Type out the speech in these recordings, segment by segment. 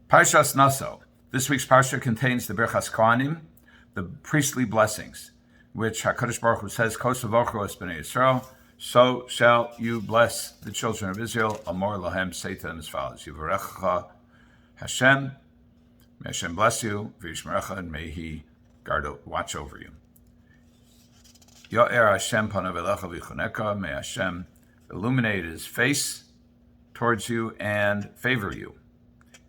Parshas Nasso. This week's Parsha contains the Birchas Kohanim, the priestly blessings, which HaKadosh Baruch Hu says, Hak'sav Vhakabalah b'nei Yisrael, so shall you bless the children of Israel. Amor lahem, say to them as follows: Yivarecha Hashem, may Hashem bless you, v'yishmerecha, and may He watch over you. Yo'er Hashem panav elecha v'yichuneka, may Hashem illuminate His face towards you and favor you.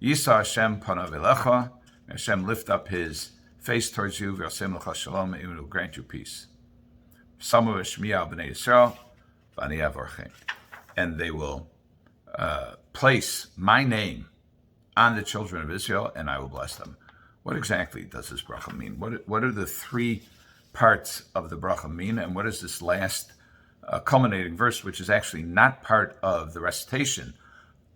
Yisa Hashem panav elecha, may Hashem lift up His face towards you, v'yasem lecha shalom, and He will grant you peace. Samu v'shmiya b'nei Yisrael, v'ani avorchem, and they will place my name on the children of Israel, and I will bless them. What exactly does this bracha mean? What are the three parts of the bracha mean, and what is this last culminating verse, which is actually not part of the recitation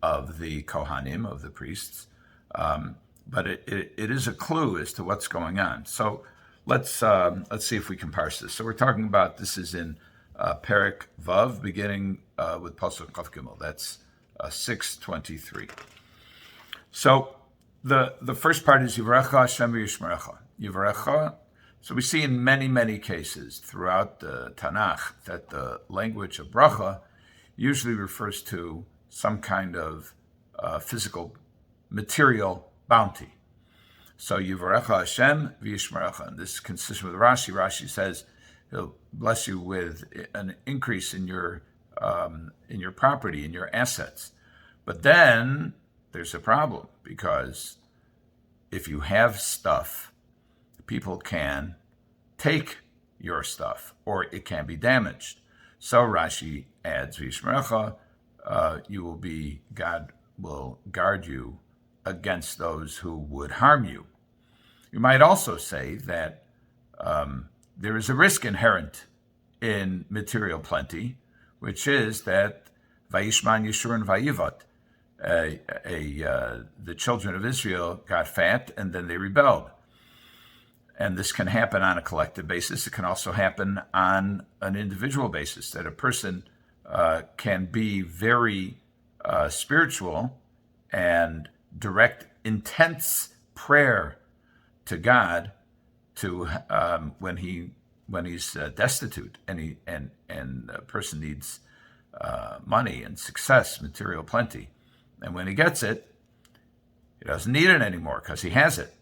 of the Kohanim, of the priests, but it is a clue as to what's going on. So let's see if we can parse this. So we're talking about, this is in Perek Vav, beginning with Pasuk Chav Gimel. That's 6:23. So the first part is Yivarecha Hashem v'yishmerecha. Yivarecha. So we see in many, many cases throughout the Tanakh that the language of bracha usually refers to some kind of physical, material bounty. So Yivarecha Hashem v'yishmerecha. And this is consistent with Rashi. Rashi says He'll bless you with an increase in your property, in your assets. But then there's a problem, because if you have stuff, people can take your stuff, or it can be damaged. So Rashi adds, V'yishmerecha, God will guard you against those who would harm you. You might also say that there is a risk inherent in material plenty, which is that Vayishman Yeshurun Vayivat, the children of Israel got fat and then they rebelled. And this can happen on a collective basis. It can also happen on an individual basis, that a person can be very spiritual and direct intense prayer to God to when he's destitute and a person needs money and success, material plenty. And when he gets it, he doesn't need it anymore because he has it.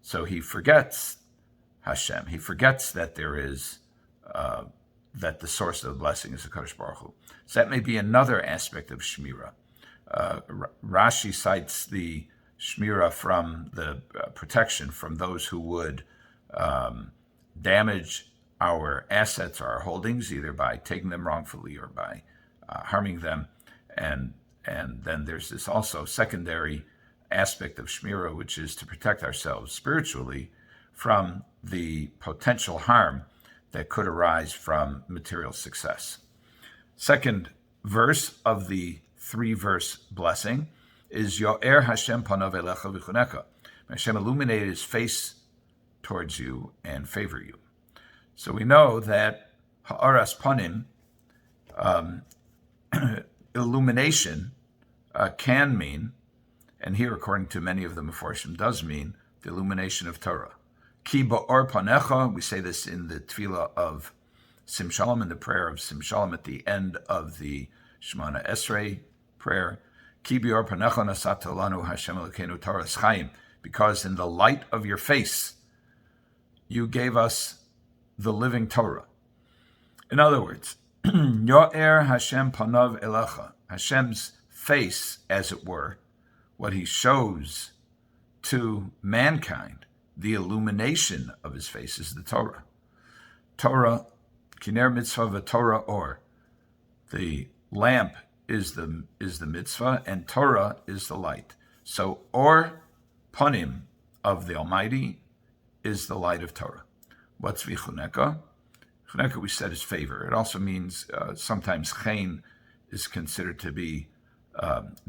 So he forgets Hashem. He forgets that there is, that the source of the blessing is the Kadosh Baruch Hu. So that may be another aspect of Shmira. Rashi cites the Shmira from the protection from those who would damage our assets or our holdings, either by taking them wrongfully or by harming them. And then there's this also secondary aspect of Shmira, which is to protect ourselves spiritually from the potential harm that could arise from material success. Second verse of the three-verse blessing is Yo'er Hashem panav elecha v'yichuneka. Hashem illuminate His face towards you and favor you. So we know that ha'aras panim, illumination, can mean, and here according to many of the Meforshim does mean, the illumination of Torah. Ki ba'or panecha, we say this in the tefillah of Sim Shalom, in the prayer of Sim Shalom at the end of the Shemana Esrei prayer. Ki ba'or panecha nasata lanu Hashem Elokeinu Torah Chaim, because in the light of your face you gave us the living Torah. In other words, Yo'er Hashem panav elecha, Hashem's face, as it were, what He shows to mankind, the illumination of His face, is the Torah. Torah, kiner mitzvah v'Torah or, the lamp is the mitzvah, and Torah is the light. So or panim of the Almighty is the light of Torah. What's v'chuneka? Chuneka, we said, is favor. It also means sometimes chen is considered to be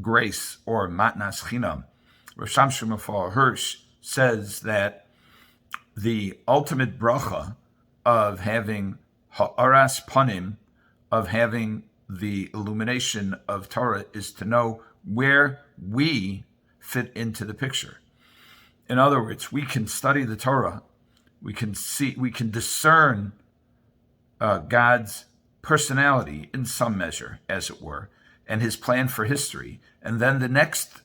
grace or matnas chinam. Rav S.R. Hirsch says that the ultimate bracha of having ha'aras panim, of having the illumination of Torah, is to know where we fit into the picture. In other words, we can study the Torah, we can discern God's personality in some measure, as it were, and his plan for history. And then the next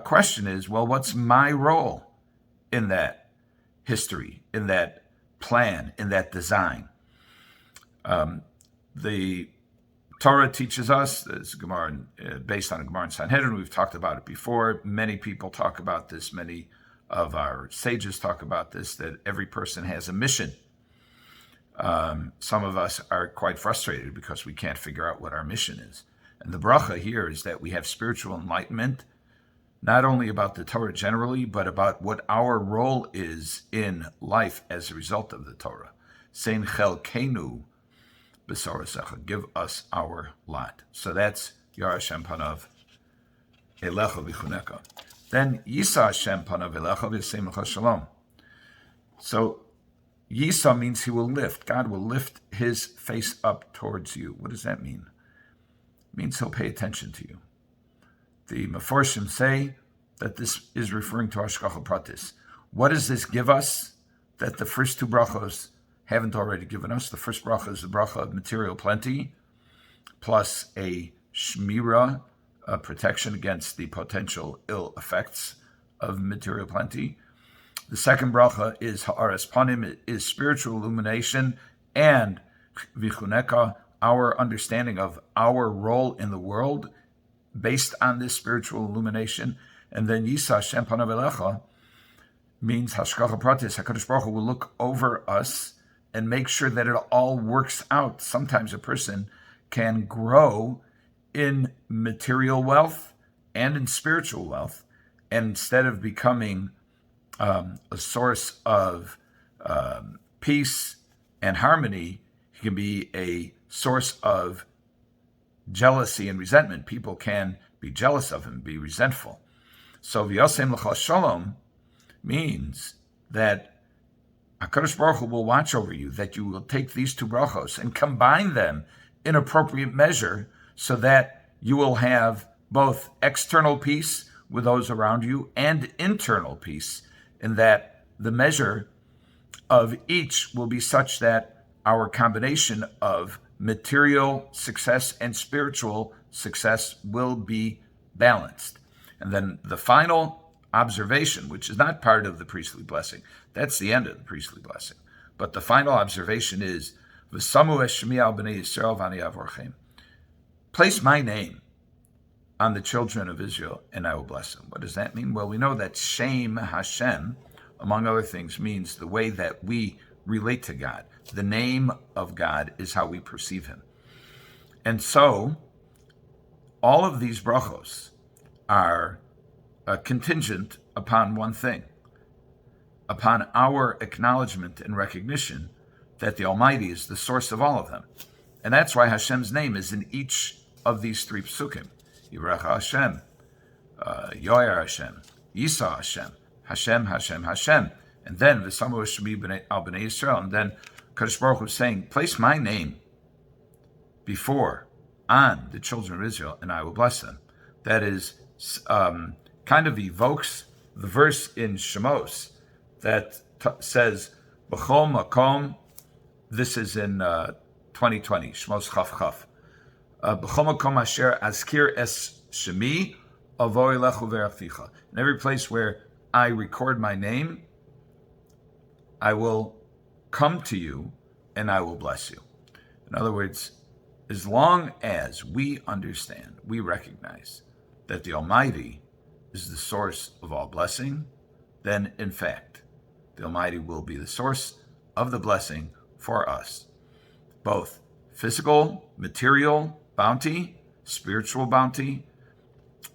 question is, well, what's my role in that history, in that plan, in that design? The Torah teaches us, this Gemara, based on a Gemara in Sanhedrin, we've talked about it before. Many people talk about this, many of our sages talk about this, that every person has a mission. Some of us are quite frustrated because we can't figure out what our mission is. And the bracha here is that we have spiritual enlightenment, not only about the Torah generally, but about what our role is in life as a result of the Torah. Sein chelkenu b'sorasecha, give us our lot. So that's Yar Hashem panav elecha v'chuneka. Then Yisa Hashem panav elecha v'yasem lecha shalom. So Yisa means he will lift. God will lift his face up towards you. What does that mean? It means he'll pay attention to you. The Meforshim say that this is referring to Hashgacha Pratis. What does this give us that the first two brachos haven't already given us? The first bracha is the bracha of material plenty, plus a shmira, a protection against the potential ill effects of material plenty. The second bracha is ha'aras panim, it is spiritual illumination, and vichuneka, our understanding of our role in the world based on this spiritual illumination. And then Yisa Hashem panav elecha means Hashgacha Pratis, HaKadosh Baruch Hu will look over us and make sure that it all works out. Sometimes a person can grow in material wealth and in spiritual wealth, and instead of becoming a source of peace and harmony, he can be a source of jealousy and resentment. People can be jealous of him, be resentful. So v'yasem lecha shalom means that HaKadosh Baruch Hu will watch over you, that you will take these two brachos and combine them in appropriate measure so that you will have both external peace with those around you and internal peace, in that the measure of each will be such that our combination of material success and spiritual success will be balanced. And then the final observation, which is not part of the priestly blessing, that's the end of the priestly blessing. But the final observation is, V'samu es shemi al bnei Yisrael v'ani avorchem. Place my name on the children of Israel, and I will bless them. What does that mean? Well, we know that Shem Hashem, among other things, means the way that we relate to God. The name of God is how we perceive him. And so, all of these brachos are contingent upon one thing, upon our acknowledgement and recognition that the Almighty is the source of all of them. And that's why Hashem's name is in each of these three psukim. Yirach Hashem, Yoyer Hashem, Yisa Hashem, Hashem, Hashem, Hashem. And then V'samu Shemi al bnei Yisrael. And then Kadosh Baruch Hu is saying, place my name before, on the children of Israel, and I will bless them. That is, kind of evokes the verse in Shemos that says, B'chol makom, this is in 2020, Shemos Chaf Chaf. B'chol makom asher azkir es shemi, avo elechu v'erachticha. In every place where I record my name, I will come to you and I will bless you. In other words, as long as we understand, we recognize that the Almighty is the source of all blessing, then in fact, the Almighty will be the source of the blessing for us. Both physical, material bounty, spiritual bounty,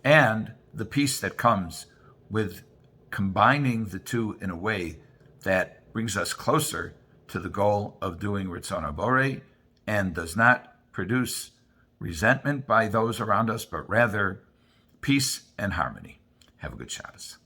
and the peace that comes with combining the two in a way that brings us closer to the goal of doing Ritzon HaBorei and does not produce resentment by those around us, but rather peace and harmony. Have a good Shabbos.